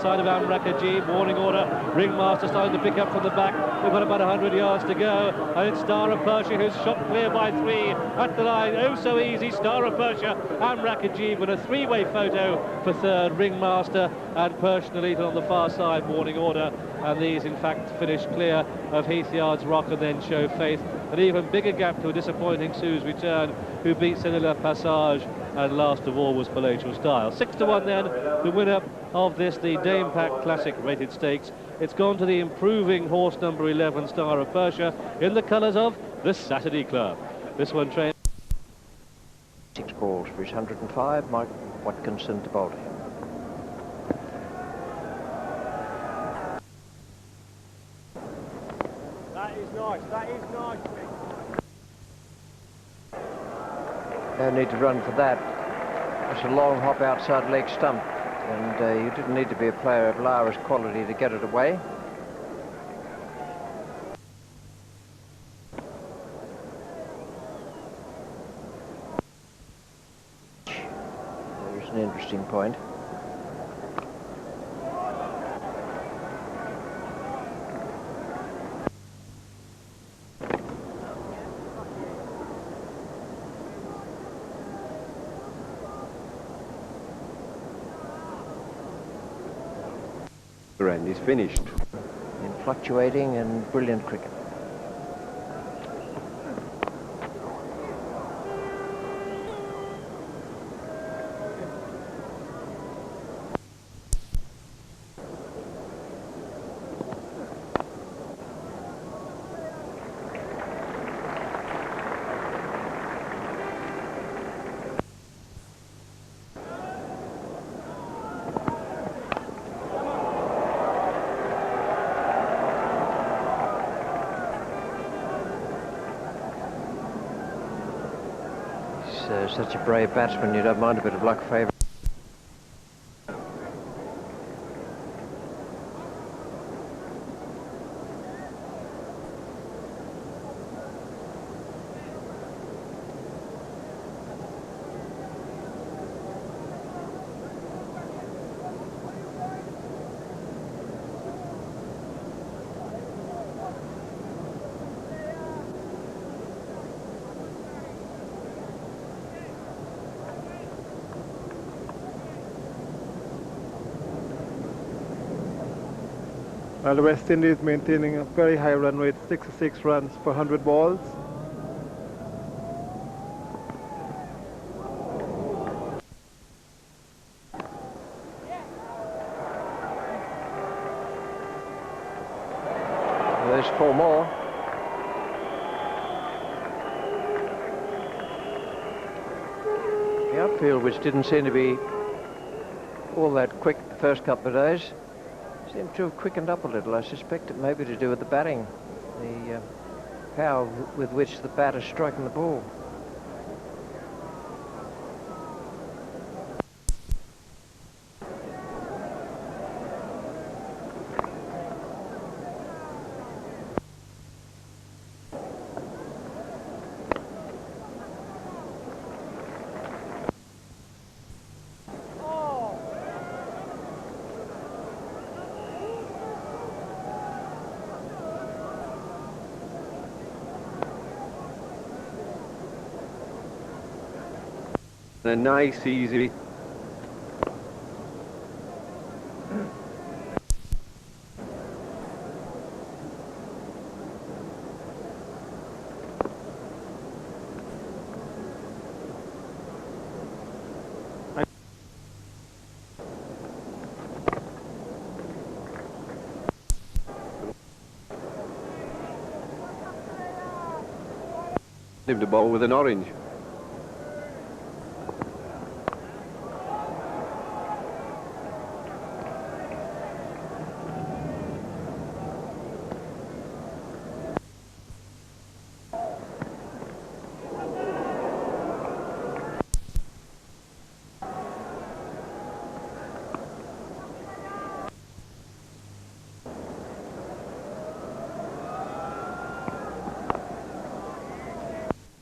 Side of Amrak Ajib, warning order. Ringmaster starting to pick up from the back. We've got about 100 yards to go. And it's Star of Persia who's shot clear by 3 at the line. Oh, so easy. Star of Persia, Amrak Ajib with a 3-way photo for third. Ringmaster and Persian Elite on the far side, warning order. And these, in fact, finish clear of Heath-Yard's Rock and then Show Faith. An even bigger gap to a disappointing Sue's Return, who beat Cellular Passage. And last of all was Palatial Style. 6-1 then, the winner of this, the Dame Pack Classic rated stakes. It's gone to the improving horse number 11, Star of Persia, in the colours of the Saturday Club. This one trained 6 balls for his 105, Mike Watkinson to bowl. That is nice, that is nice. No need to run for that. It's a long hop outside leg stump, and you didn't need to be a player of Lara's quality to get it away. There's an interesting point. And he's finished. In fluctuating and brilliant cricket. Such a brave batsman, you don't mind a bit of luck favour. The West Indies maintaining a very high run rate, 66 runs per 100 balls. There's 4 more. The outfield, which didn't seem to be all that quick the first couple of days, seemed to have quickened up a little. I suspect it may be to do with the batting, the power with which the bat is striking the ball. A nice, easy. Him to bowl with an orange.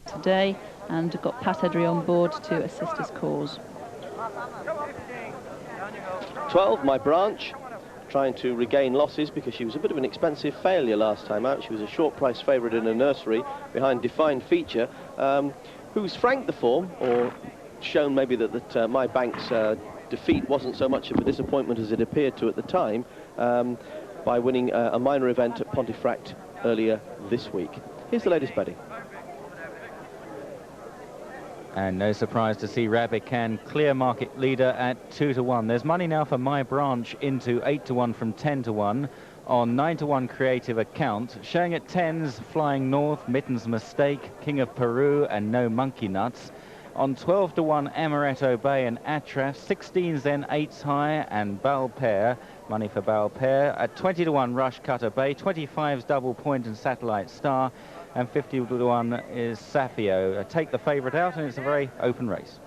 Today, and got Pat Edry on board to assist his cause. 12, my branch. trying to regain losses because she was a bit of an expensive failure last time out. She was a short price favourite in a nursery behind Defined Feature, who's franked the form, or shown maybe that My Bank's defeat wasn't so much of a disappointment as it appeared to at the time, by winning a minor event at Pontefract earlier this week. Here's the latest betting. And no surprise to see Ravikant clear market leader at 2-1. There's money now for My Branch into 8-1 from 10-1 on 9-1 Creative Account. Showing at 10s, Flying North, Mitten's Mistake, King of Peru and No Monkey Nuts. On 12-1 Amaretto Bay and Atraf. 16s then 8s High and Balpair. Money for Balpair. At 20-1 Rush Cutter Bay. 25s Double Point and Satellite Star. And 50-1 is Safio. Take the favourite out, and it's a very open race.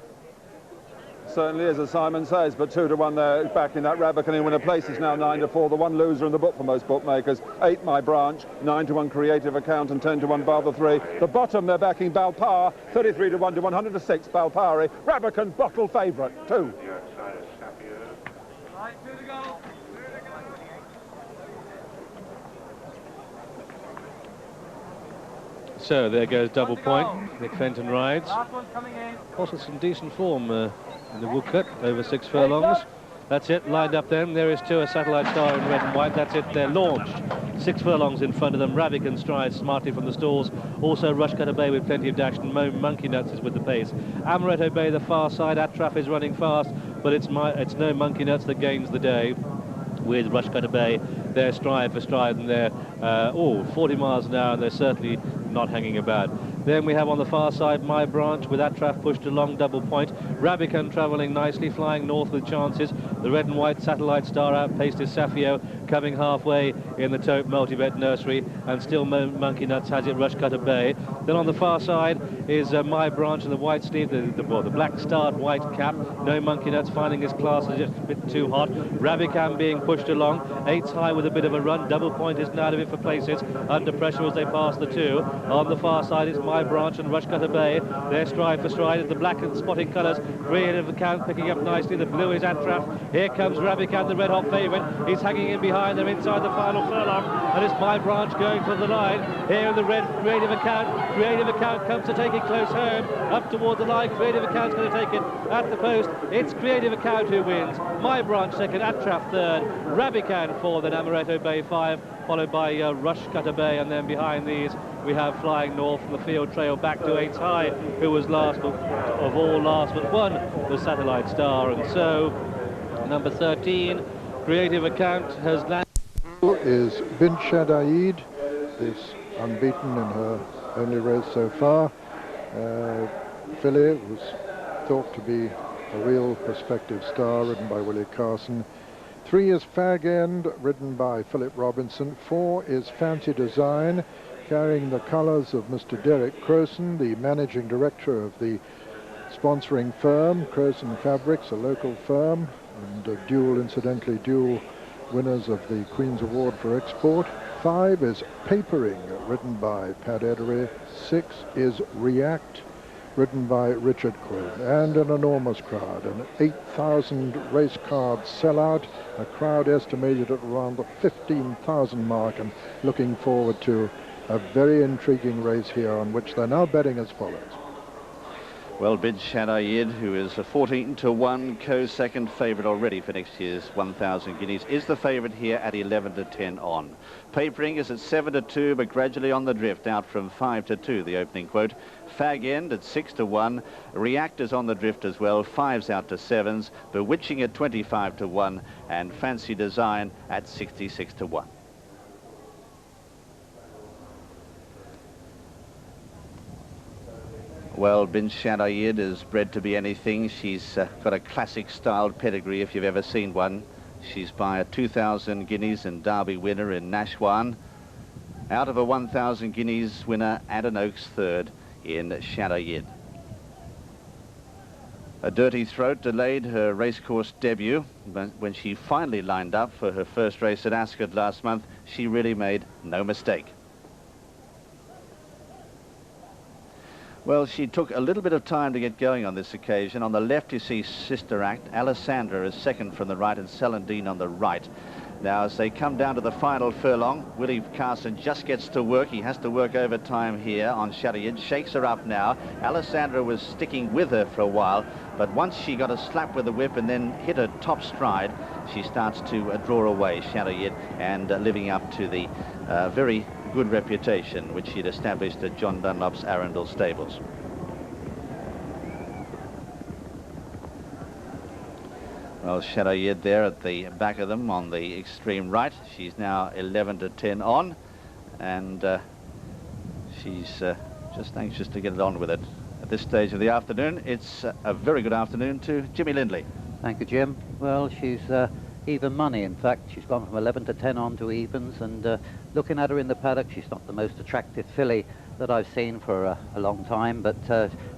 Certainly is, as Simon says, but 2-1 there, backing that Ravikant in winner. Place is now 9-4. The one loser in the book for most bookmakers. 8 My Branch, 9-1 Creative Account, and 10-1 Bar 3. The bottom they're backing Balpar, 33-1 to 106 Balpari. Ravikant bottle favourite, 2. So there goes Double Point. Nick Fenton rides. Also some decent form in the Woodcut, over 6 furlongs. That's it, lined up then. There is two, a Satellite Star in red and white. That's it, they're launched. 6 furlongs in front of them. Ravikant strides smartly from the stalls. Also Rush Cutter Bay with plenty of dash, and Monkey Nuts is with the pace. Amaretto Bay the far side. Atraf is running fast, but it's no Monkey Nuts that gains the day. With Rush Cutter Bay, they're stride for stride, and they're 40 miles an hour, and they're certainly not hanging about. Then we have on the far side My Branch with Atraf pushed along Double Point. Ravikant travelling nicely, Flying North with chances. The red and white Satellite Star outpaced is Safio, coming halfway in the Tote Multibet Nursery, and still Monkey Nuts has it, Rush Cutter Bay. Then on the far side is My Branch and the white sleeve, the black starred white cap. No Monkey Nuts finding his class is just a bit too hot. Ravikant being pushed along. 8's High with a bit of a run. Double Point is now out of it for places, under pressure as they pass the 2. On the far side is My Branch and Rush Cutter Bay. They're stride for stride. The black and spotted colours. Creative Account picking up nicely. The blue is Atraf. Here comes Ravikant, the red hot favourite. He's hanging in behind them inside the final furlong, and it's My Branch going for the line. Here in the red, Creative Account. Creative Account comes to take it close home, up toward the line. Creative Account's going to take it at the post. It's Creative Account who wins. My Branch second, Atraf third, Ravikant fourth, and Amaretto Bay 5, followed by Rush Cutter Bay, and then behind these we have Flying North from the field trail back to 8's High, who was last of all last but one, the Satellite Star. And so number 13, Creative Account, has landed. Is Bint Shadaid, is unbeaten in her only race so far. Filly was thought to be a real prospective star, ridden by Willie Carson. 3 is Fag End, ridden by Philip Robinson. 4 is Fancy Design, carrying the colours of Mr. Derek Crowson, the managing director of the sponsoring firm, Crowson Fabrics, a local firm, and incidentally dual winners of the Queen's Award for Export. 5 is Papering, ridden by Pat Edery. 6 is React, ridden by Richard Quill, and an enormous crowd, an 8,000 race card sellout, a crowd estimated at around the 15,000 mark, and looking forward to a very intriguing race here, on which they're now betting as follows. Well, Bint Shadaid, who is a 14-1 co-second favourite already for next year's 1,000 guineas, is the favourite here at 11-10 on. Papering is at 7-2, but gradually on the drift, out from 5-2, the opening quote. Fag End at 6-1. React is on the drift as well, 5s out to 7s. Bewitching at 25-1, and Fancy Design at 66-1. Well, Bint Shadaid is bred to be anything. She's got a classic styled pedigree if you've ever seen one. She's by a 2,000 guineas and Derby winner in Nashwan. Out of a 1,000 guineas winner and an Oaks third in Shadaid. A Dirty Throat delayed her racecourse debut, but when she finally lined up for her first race at Ascot last month, she really made no mistake. Well, she took a little bit of time to get going on this occasion. On the left, you see Sister Act. Alessandra is second from the right, and Celandine on the right. Now, as they come down to the final furlong, Willie Carson just gets to work. He has to work overtime here on Shadayid. Shakes her up now. Alessandra was sticking with her for a while, but once she got a slap with the whip and then hit her top stride, she starts to draw away, Shadayid, and living up to the very good reputation which she'd established at John Dunlop's Arundel stables. Well, Shadayid there at the back of them on the extreme right. She's now 11-10 on, and she's just anxious to get it on with it. At this stage of the afternoon, it's a very good afternoon to Jimmy Lindley. Thank you, Jim. Well, she's even money. In fact, she's gone from 11-10 on to evens, and looking at her in the paddock, she's not the most attractive filly that I've seen for a long time, but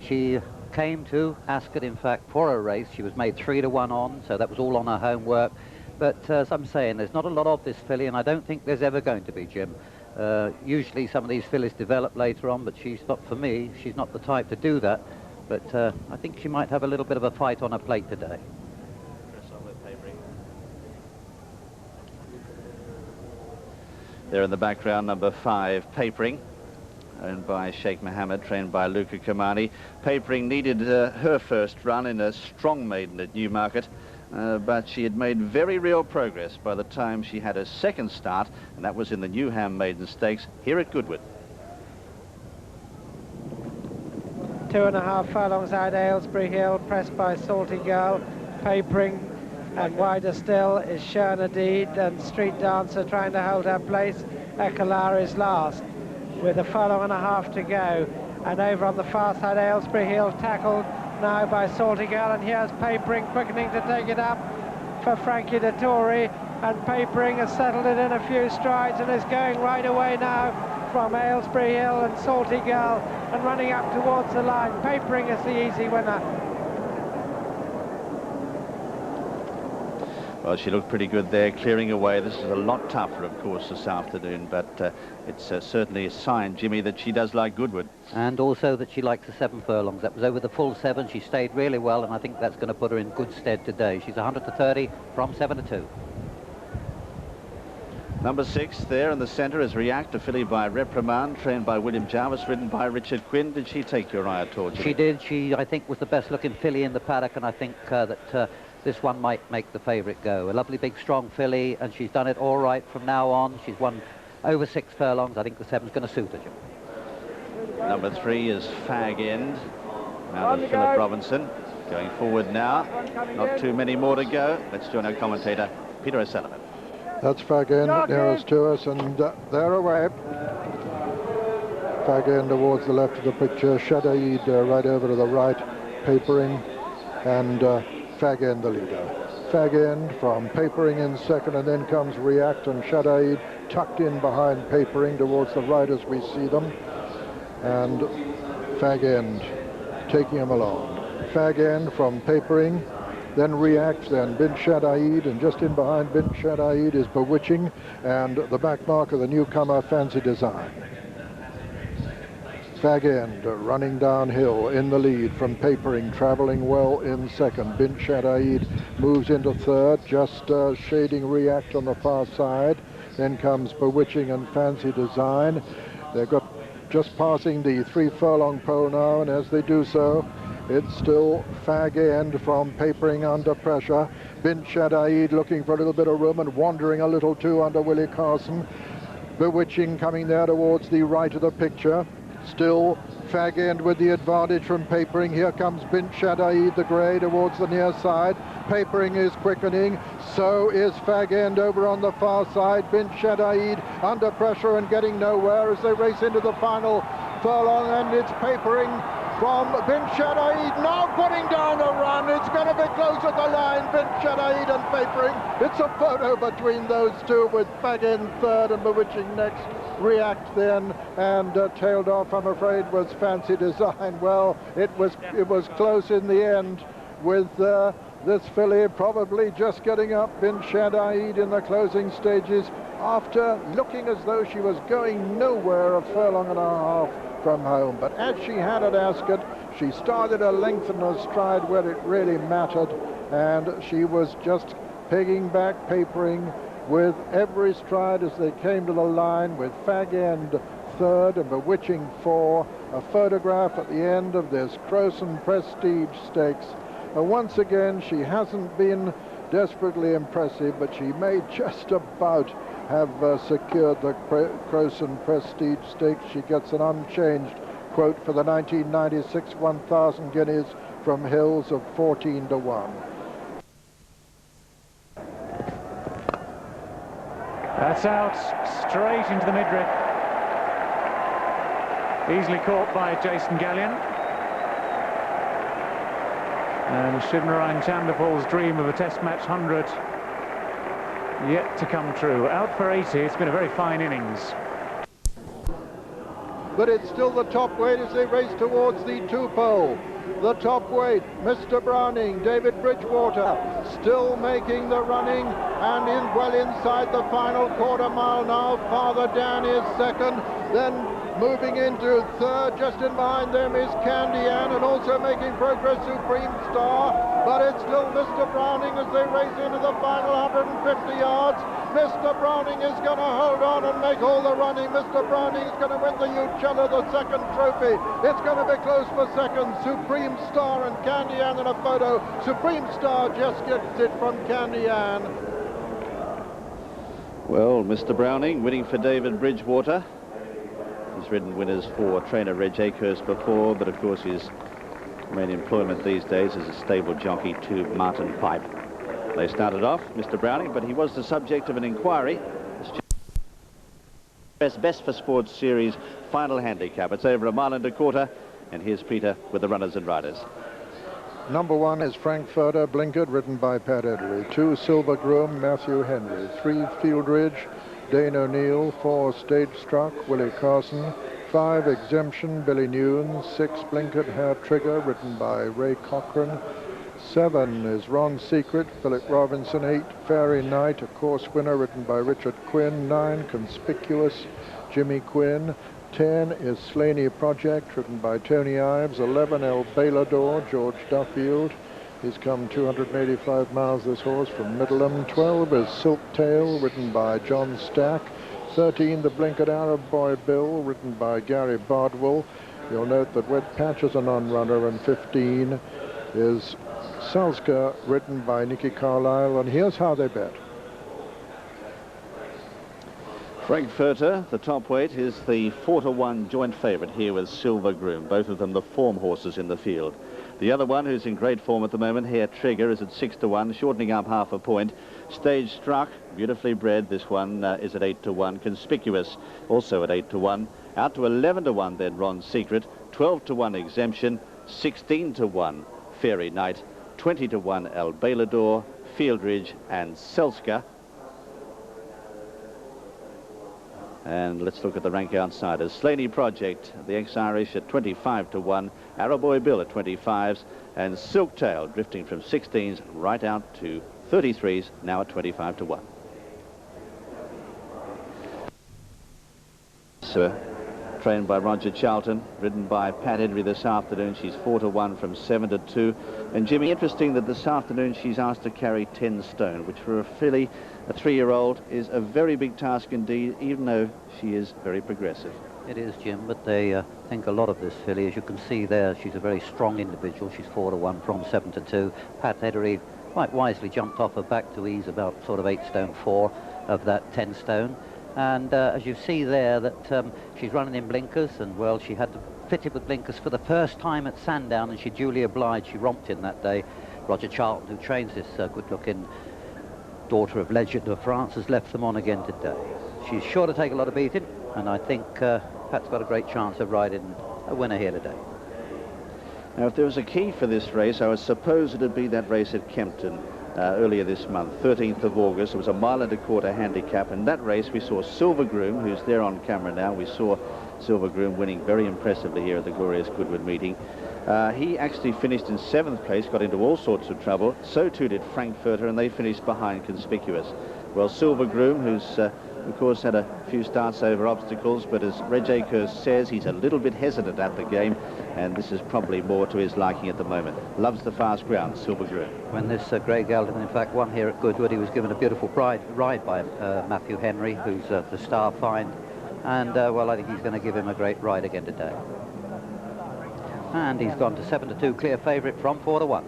she came to Ascot, in fact, for a race. She was made 3-1 on, so that was all on her homework. But as I'm saying, there's not a lot of this filly, and I don't think there's ever going to be, Jim. Usually some of these fillies develop later on, but she's not, for me, she's not the type to do that. But I think she might have a little bit of a fight on her plate today. There in the background, number 5, Papering, owned by Sheikh Mohammed, trained by Luca Kamani. Papering needed her first run in a strong maiden at Newmarket, but she had made very real progress by the time she had her second start, and that was in the Newham Maiden Stakes here at Goodwood. 2.5 furlongs out Aylesbury Hill, pressed by Salty Girl. Papering, and wider still is Shernadid, and Street Dancer trying to hold her place. Ekalar is last, with a furlong and a half to go. And over on the far side, Aylesbury Hill tackled now by Salty Girl, and here's Papering quickening to take it up for Frankie Dettori, and Papering has settled it in a few strides and is going right away now from Aylesbury Hill and Salty Girl, and running up towards the line. Papering is the easy winner. Well, she looked pretty good there, clearing away. This is a lot tougher, of course, this afternoon, but it's certainly a sign, Jimmy, that she does like Goodwood. And also that she likes the 7 furlongs. That was over the full 7. She stayed really well, and I think that's going to put her in good stead today. She's 100-30 from 7-2. Number 6 there in the centre is React, a filly by Reprimand, trained by William Jarvis, ridden by Richard Quinn. Did she take your eye at all, Jimmy? She did. She, I think, was the best-looking filly in the paddock, and I think that this one might make the favourite go. A lovely big strong filly, and she's done it all right from now on. She's won over 6 furlongs. I think the 7's going to suit her, Jim. Number 3 is Fag End, mounted Philip Robinson. Going forward now, not too many more to go. Let's join our commentator, Peter O'Sullivan. That's Fag End nearest to us, and they're away. Fag End towards the left of the picture, Shadayid right over to the right, Papering, and Fag End the leader. Fag End from Papering in second, and then comes React and Shadayid tucked in behind Papering towards the right as we see them, and Fag End taking him along. Fag End from Papering, then React, then Bint Shadayid, and just in behind Bint Shadayid is Bewitching, and the back mark of the newcomer, Fancy Design. Fag End running downhill in the lead from Papering, travelling well in second. Bint Shadayid moves into third, just shading React on the far side. Then comes Bewitching and Fancy Design. They've got just passing the 3 furlong pole now, and as they do so, it's still Fag End from Papering under pressure. Bint Shadayid looking for a little bit of room and wandering a little too under Willie Carson. Bewitching coming there towards the right of the picture. Still Fag End with the advantage from Papering. Here comes Bint Shadayid, the grey, towards the near side. Papering is quickening, so is Fag End over on the far side. Bint Shadayid under pressure and getting nowhere as they race into the final furlong, and it's Papering from Bint Shadayid now putting down a run. It's going to be close at the line, Bint Shadayid and Papering. It's a photo between those two, with Fag End third and Bewitching next. React then, and tailed off, I'm afraid, was Fancy Design. Well, it was close in the end, with this filly probably just getting up. Bint Shadayid in the closing stages, after looking as though she was going nowhere a furlong and a half from home. But as she had at Ascot, she started a length and a stride where it really mattered, and she was just pegging back Papering with every stride as they came to the line, with Fag End third and Bewitching 4. A photograph at the end of this Crowson Prestige Stakes. Once again, she hasn't been desperately impressive, but she may just about have secured the Crowson Prestige Stakes. She gets an unchanged quote for the 1996 1,000 guineas from Hills of 14 to 1. That's out straight into the midriff. Easily caught by Jason Gallion. And Shivnarine Chanderpaul's dream of a Test match 100 yet to come true. Out for 80. It's been a very fine innings. But it's still the top weight as they race towards the 2-pole. The top weight, Mr. Browning, David Bridgewater, still making the running, and well inside the final quarter mile now. Father Dan is second, then moving into third. Just in behind them is Candy Ann, and also making progress Supreme Star. But it's still Mr. Browning as they race into the final 150 yards. Mr. Browning is going to hold on and make all the running. Mr. Browning is going to win the Ucella, the second trophy. It's going to be close for second. Supreme Star and Candy Ann in a photo. Supreme Star just gets it from Candy Ann. Well, Mr. Browning winning for David Bridgewater. He's ridden winners for trainer Reg Akehurst before, but of course his main employment these days is a stable jockey to Martin Pipe. They started off, Mr. Browning, but he was the subject of an inquiry. Best for Sports Series final handicap. It's over a mile and a quarter, and here's Peter with the runners and riders. Number 1 is Frankfurter Blinkard, ridden by Pat Eddery. 2, Silver Groom, Matthew Henry. 3, Fieldridge, Dane O'Neill. 4, Stage Struck, Willie Carson. 5, Exemption, Billy Newnes. 6, Blinkard Hair Trigger, written by Ray Cochran. 7 is Ron Secret, Philip Robinson. 8, Fairy Night, a course winner, written by Richard Quinn. 9, Conspicuous, Jimmy Quinn. 10 is Slaney Project, written by Tony Ives. 11, El Bailador, George Duffield. He's come 285 miles, this horse, from Middleham. 12 is Silk Tail, written by John Stack. 13, the Blinkard Arab Boy Bill, written by Gary Bardwell. You'll note that Wet Patch is a non-runner. And 15 is Salska, written by Nicky Carlisle. And here's how they bet. Frankfurter, the top weight, is the 4-to-1 joint favourite here with Silver Groom, both of them the form horses in the field. The other one, who's in great form at the moment, Hair Trigger, is at 6-to-1, shortening up half a point. Stage Struck, beautifully bred, this one is at 8-to-1. Conspicuous, also at 8-to-1. Out to 11-to-1 then Ron Secret, 12-to-1 Exemption, 16-to-1 Fairy Night, 20-to-1 El Bailador, Fieldridge and Selska. And let's look at the rank outsiders. Slaney Project, the ex-Irish, at 25-to-1. Arrowboy Bill at 25s. And Silktail drifting from 16s right out to 33s, now at 25-to-1. Trained by Roger Charlton, ridden by Pat Eddery this afternoon. She's 4-to-1 from 7-to-2. And Jimmy, interesting that this afternoon she's asked to carry 10 stone, which for a filly, a 3-year-old, is a very big task indeed, even though she is very progressive. It is, Jim, but they think a lot of this filly. As you can see there, she's a very strong individual. She's 4-to-1 from 7-to-2. Pat Eddery quite wisely jumped off her back to ease about sort of 8 stone 4 of that 10 stone. And as you see there, that she's running in blinkers, and well, she had to fitted with blinkers for the first time at Sandown, and she duly obliged. She romped in that day. Roger Charlton, who trains this good-looking daughter of Legend of France, has left them on again today. She's sure to take a lot of beating, and I think Pat's got a great chance of riding a winner here today. Now, if there was a key for this race, I would suppose it would be that race at Kempton earlier this month, 13th of August. It was a mile and a quarter handicap. In that race, we saw Silver Groom, who's there on camera now. We saw Silver Groom winning very impressively here at the Glorious Goodwood meeting. He actually finished in 7th place, got into all sorts of trouble. So too did Frankfurter, and they finished behind Conspicuous. Well, Silver Groom, who's of course, had a few starts over obstacles, but as Reg Akers says, he's a little bit hesitant at the game, and this is probably more to his liking at the moment. Loves the fast ground, Silver Groom. When this Grey Gelding, in fact, won here at Goodwood, he was given a beautiful ride by Matthew Henry, who's the star find, and, well, I think he's going to give him a great ride again today. And he's gone to 7-2, clear favourite from 4-1.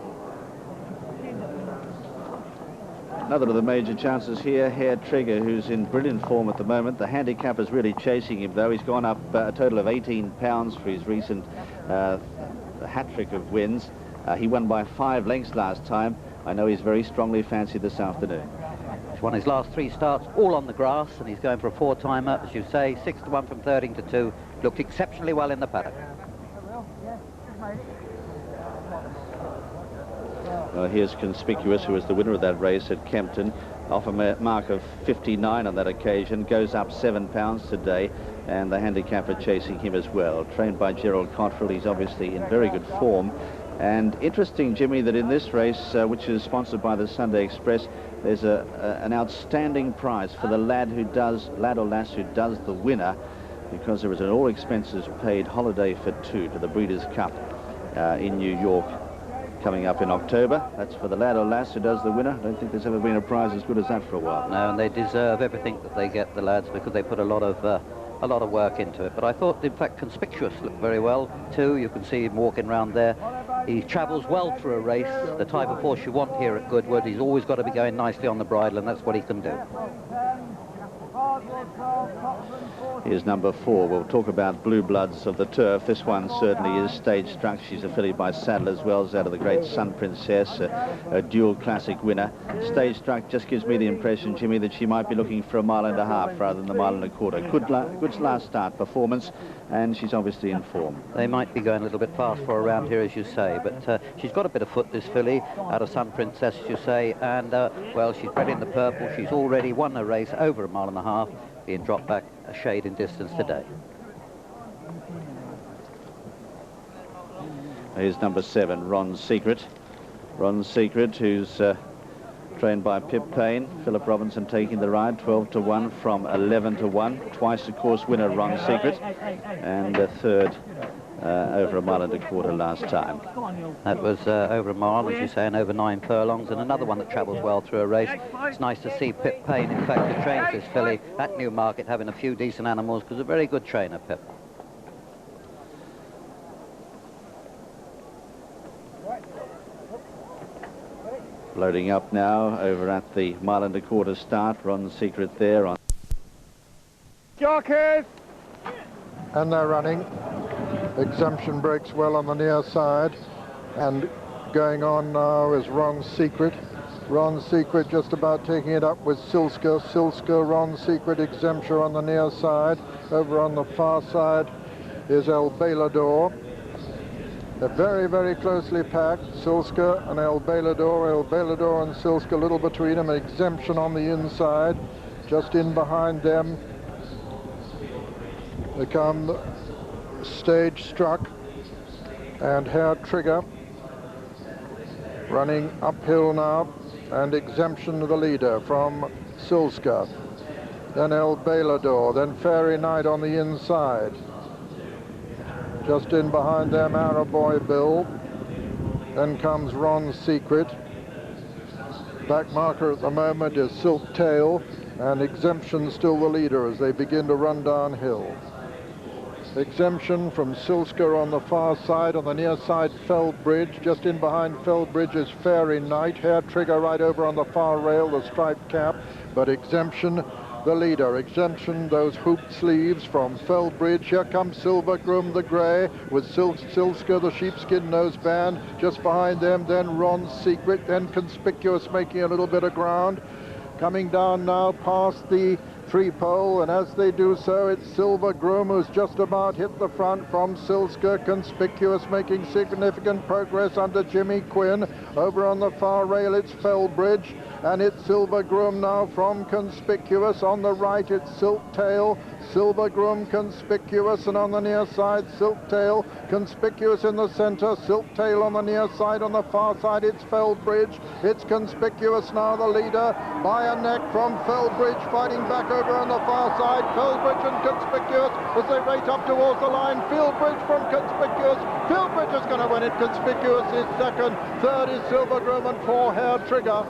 Another of the major chances here, Hair Trigger, who's in brilliant form at the moment. The handicap is really chasing him, though. He's gone up a total of 18 pounds for his recent hat-trick of wins. He won by 5 lengths last time. I know he's very strongly fancied this afternoon. He's won his last 3 starts, all on the grass, and he's going for a 4-timer, as you say, 6-1 from 13-2. Looked exceptionally well in the paddock. Well, here's Conspicuous, who was the winner of that race at Kempton, off a mark of 59 on that occasion, goes up 7 pounds today, and the handicapper chasing him as well. Trained by Gerald Cottrell, he's obviously in very good form. And interesting, Jimmy, that in this race, which is sponsored by the Sunday Express, there's an outstanding prize for the lad or lass who does the winner, because there is an all-expenses-paid holiday for 2 to the Breeders' Cup in New York, coming up in October. That's for the lad or lass who does the winner. I don't think there's ever been a prize as good as that for a while. No, and they deserve everything that they get, the lads, because they put a lot of work into it. But I thought, in fact, Conspicuous looked very well too. You can see him walking around there. He travels well through a race, the type of horse you want here at Goodwood. He's always got to be going nicely on the bridle, and that's what he can do. Here's number 4. We'll talk about Blue Bloods of the Turf. This one certainly is Stage Struck. She's affiliated by Sadler's Wells out of the great Sun Princess, a dual classic winner. Stage Struck just gives me the impression, Jimmy, that she might be looking for a 1.5 miles rather than the 1.25 miles. Good last start performance, and she's obviously in form. They might be going a little bit fast for around here, as you say, but she's got a bit of foot, this filly, out of Sun Princess, as you say, and, well, she's bred in the purple. She's already won a race over 1.5 miles, being dropped back a shade in distance today. Here's number 7, Ron Secret. Ron Secret, who's trained by Pip Payne. Philip Robinson taking the ride, 12-1 from 11-1. Twice, of course, winner Ron Secret, and a third over 1.25 miles last time. That was over a mile, as you say, and over 9 furlongs, and another one that travels well through a race. It's nice to see Pip Payne, in fact, who trains this filly at Newmarket, having a few decent animals, because a very good trainer, Pip. Loading up now over at the 1.25 mile start. Ron Secret there on. Jockeys! And they're running. Exemption breaks well on the near side, and going on now is Ron Secret. Ron Secret just about taking it up with Silska. Silska, Ron Secret, Exemption on the near side. Over on the far side is El Bailador. They're very, very closely packed, Silska and El Bailador and Silska, a little between them, Exemption on the inside. Just in behind them they come Stage Struck and Hair Trigger, running uphill now, and Exemption the leader from Silska. Then El Bailador, then Fairy Night on the inside. Just in behind them, Araboy Bill. Then comes Ron Secret. Back marker at the moment is Silk Tail, and Exemption still the leader as they begin to run downhill. Exemption from Silska on the far side. On the near side, Fellbridge. Just in behind Fellbridge is Fairy Night. Hair Trigger right over on the far rail, the striped cap. But Exemption the leader. Exemption, those hooped sleeves from Fellbridge. Here comes Silver Groom the grey with Silska the sheepskin noseband. Just behind them, then Ron Secret, then Conspicuous making a little bit of ground. Coming down now past the 3-pole, and as they do so, it's Silver Groom who's just about hit the front from Silska. Conspicuous making significant progress under Jimmy Quinn. Over on the far rail, it's Fellbridge, and it's Silver Groom now from Conspicuous. On the right, it's Silk Tail. Silver Groom, Conspicuous, and on the near side, Silk Tail. Conspicuous in the center, Silk Tail on the near side. On the far side, it's Fellbridge. It's Conspicuous now, the leader, by a neck from Fellbridge, fighting back over over on the far side. Philbridge and Conspicuous as they race up towards the line. Philbridge from Conspicuous. Philbridge is going to win it. Conspicuous is second. Third is Silver Groom and 4 Hair Trigger.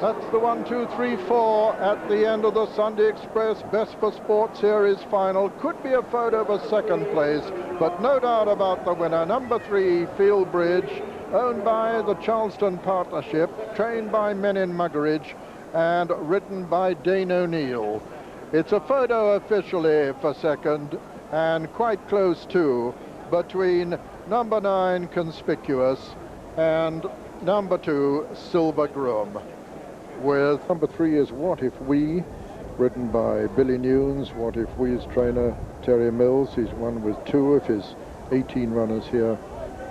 That's the 1, 2, 3, 4 at the end of the Sunday Express Best for Sport Series final. Could be a photo of a second place, but no doubt about the winner. Number 3, Philbridge, owned by the Charleston Partnership, trained by Menin Muggeridge, and written by Dane O'Neill. It's a photo officially for second, and quite close too, between number 9, Conspicuous, and number 2, Silver Groom. With number 3 is What If We, written by Billy Nunes. What If We's trainer Terry Mills. He's won with 2 of his 18 runners here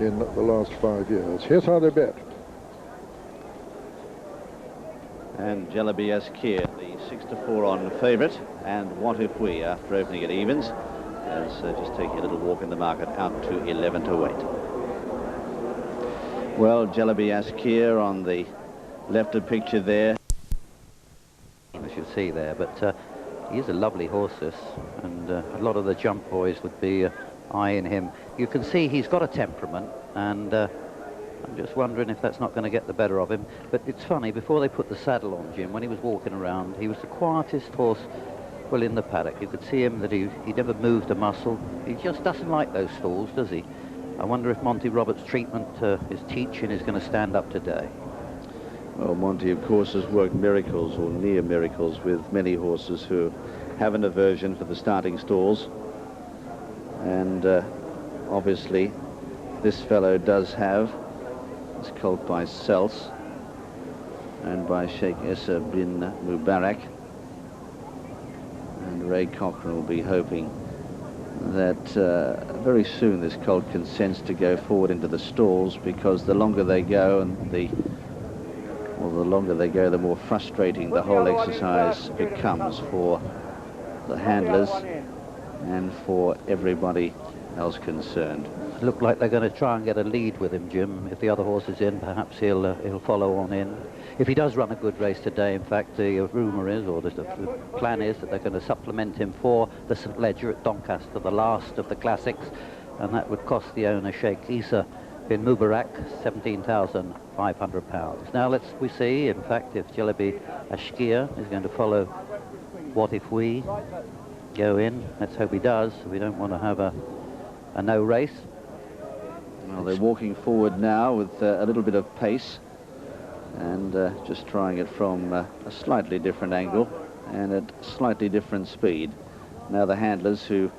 in the last 5 years. Here's how they bet. And Jelebi Askir, the 6-4 on favourite, and What If We, after opening at evens, as just taking a little walk in the market, out to 11-8. Well, Jelebi Askir on the left of picture there, as you see there, but he is a lovely horse, this, and a lot of the jump boys would be eyeing him. You can see he's got a temperament, and I'm just wondering if that's not going to get the better of him. But it's funny, before they put the saddle on Jim, when he was walking around, he was the quietest horse, well, in the paddock. You could see him that he never moved a muscle. He just doesn't like those stalls, does he? I wonder if Monty Roberts' treatment, his teaching, is going to stand up today. well, Monty, of course, has worked miracles or near miracles with many horses who have an aversion for the starting stalls. And obviously, this fellow does have. It's colt by Sels and by Sheikh Issa bin Mubarak. And Ray Cochrane will be hoping that very soon this colt can sense to go forward into the stalls, because the longer they go and the longer they go, the more frustrating the whole exercise becomes for the handlers and for everybody else concerned. Look like they're going to try and get a lead with him, Jim. If the other horse is in, perhaps he'll follow on in. If he does run a good race today, in fact, the rumour is, or the plan is, that they're going to supplement him for the St Ledger at Doncaster, the last of the classics, and that would cost the owner, Sheikh Issa bin Mubarak, £17,500. Now we see, in fact, if Jelebi Askir is going to follow What If We go in. Let's hope he does. We don't want to have a no race. Well, they're walking forward now with a little bit of pace, and just trying it from a slightly different angle and at slightly different speed. Now the handlers, who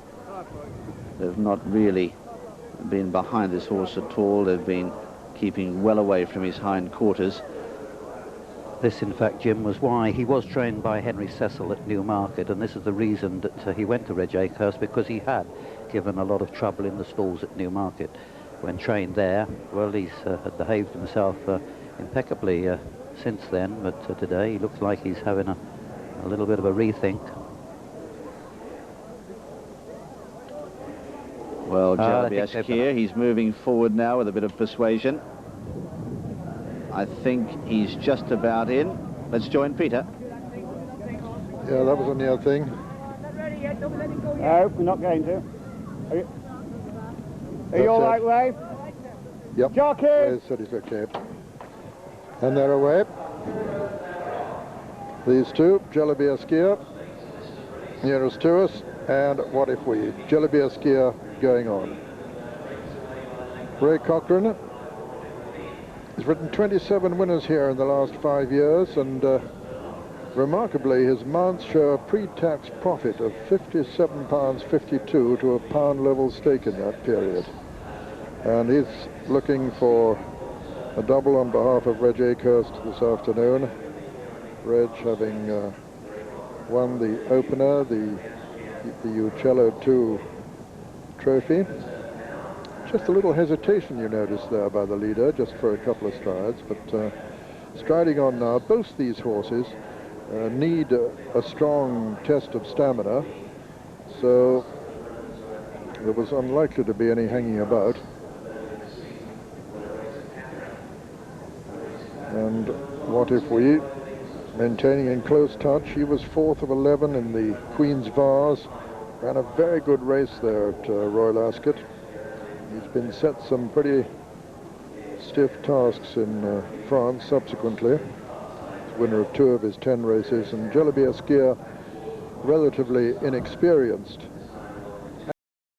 have not really been behind this horse at all, they've been keeping well away from his hind quarters. This, in fact, Jim, was why he was trained by Henry Cecil at Newmarket, and this is the reason that he went to Reg Akehurst, because he had given a lot of trouble in the stalls at Newmarket. When trained there, well, he's had behaved himself impeccably since then, but today he looks like he's having a little bit of a rethink. Well, Jelebi Askir, he's moving forward now with a bit of persuasion. I think he's just about in. Let's join Peter. Yeah, that was a near thing. No, we're not going to. Are you all right, Ray? Yep. Jockey! Ray said he's okay. And they're away. These two, Jelebi Askir, nearest to us, and What If We? Jelebi Askir going on. Ray Cochrane has written 27 winners here in the last 5 years, and remarkably, his mounts show a pre-tax profit of £57.52 to a pound level stake in that period. And he's looking for a double on behalf of Reg Akehurst this afternoon. Reg having won the opener, the Uccello 2 trophy. Just a little hesitation, you notice there, by the leader, just for a couple of strides, but striding on now. Both these horses need a strong test of stamina, so there was unlikely to be any hanging about. And What If We maintaining in close touch. He was 4th of 11 in the Queen's Vase. Ran a very good race there at Royal Ascot. He's been set some pretty stiff tasks in France subsequently. He's winner of 2 of his 10 races, and Jolibier skier, relatively inexperienced